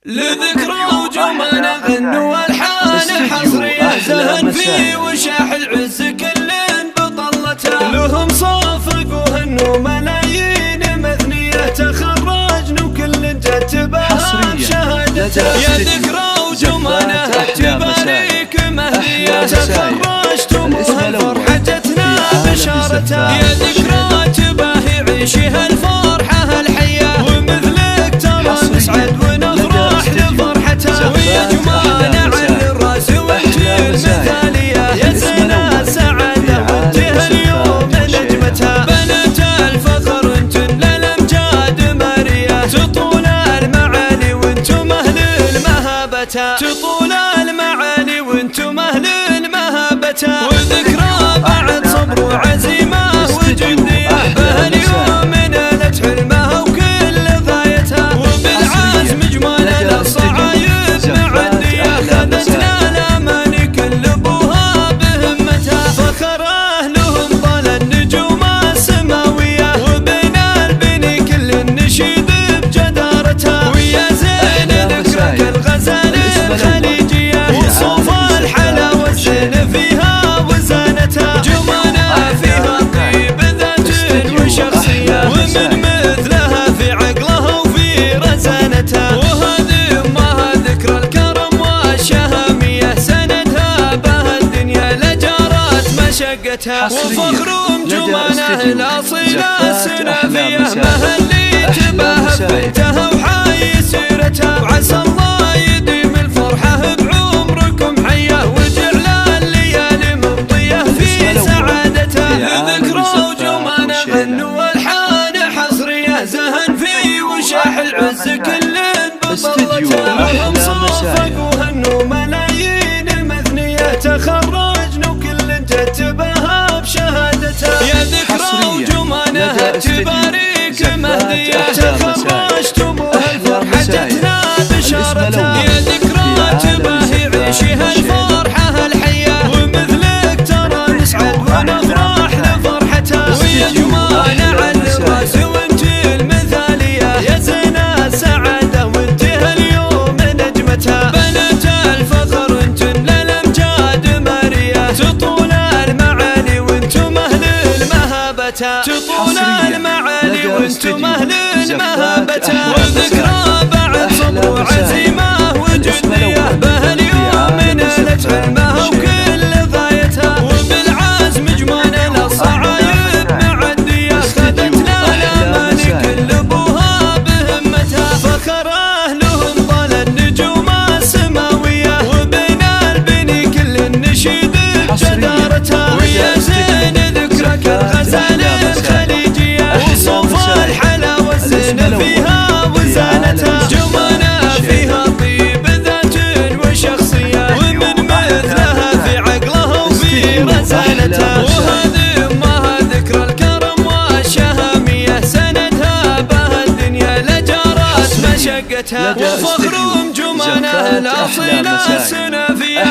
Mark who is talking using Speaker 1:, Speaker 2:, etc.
Speaker 1: لذكرى وجمانة غنوا الحان حصرية زهن في وشاح العز كل بطلته لهم صافقوهن وملايين مثنية تخرجن وكل جت بها بشهادته يا ذكرى وجمانة تباريك مهدية تخرجتم وهالفرحة جتنا بشارته يا ذكرى تباهي عيشها الفرحة الحية ومثلك ترى نسعد ونفرح لفرحته ويا جمانة على الراس وانت المثالية يا زينة السعادة وانت هاليوم نجمتها بنت الفخر انت للامجاد مارية تطول المعالي وانتم اهل المهابة تطول المعالي وانتم اهل المهابة وذكرى بعد صبر وعزيمة وجدية بهاليوم نالت حلمها وكل غايتها وبالعزم جمالة الصعايب معدية خذتنا الاماني كل ابوها بهمتها فخر اهلهم طال النجوم السماوية وبين البني كل النشيد بجدارتها ويا زين ذكرك الغزال الخليجية وصوف الحلاوة الزين فيها وزانتها جمانة فيها طيب ذات وشخصية ومن مثلها في عقلها وفي رزانتها وهذه امها ذكرى الكرم والشهامية سندها بها الدنيا لجارت مشقتها وفخر جمانة الاصيلة السنافية مها اللي تباهى ببيتها وحي سيرتها وعسى الله يديم الفرحة بعمركم حية وجعل الليالي ممضية في سعادتها لذكرى وجمانة غنوا الحان حصرية زهن في وشاح العز كل بطلته لهم صافقوهن وملايين مثنية تخرجن وكل جت بها بشهادتها يا ذكرى وجمانة تباريك مهدية تخرجتم وهالفرحة جتنا بشارتها يا ذكرى تباهي عيشها الفرحة الحية ومثلك ترى نسعد ونفرح لفرحتها ويا جمانة على الراس وانت المثالية يا زينة السعادة وانت هاليوم نجمتها بنت الفخر انت للامجاد مارية تطول المعالي وانتم اهل المهابة تطول المعالي وانتم اهل المهابة والذكرى بعد صبر وعزيمة وجدية بهاليوم نالت حلمها وكل غايتها وبالعزم جمانة الصعايب معدية خذتنا الاماني كل ابوها بهمتها فخر اهلهم طال النجوم السماوية وبين البني كل النشيد بجدارتها ويا زين ذكرك الغزال الخليجية وصوف الحلاوة الزين فيها وزانتها جمانة فيها طيب ذات وشخصية ومن مثلها في عقلها وفي رزانتها وهذه امها ذكرى الكرم والشهامية سندها بها الدنيا لجارت مشقتها وفخر جمانة الاصيلة السنافية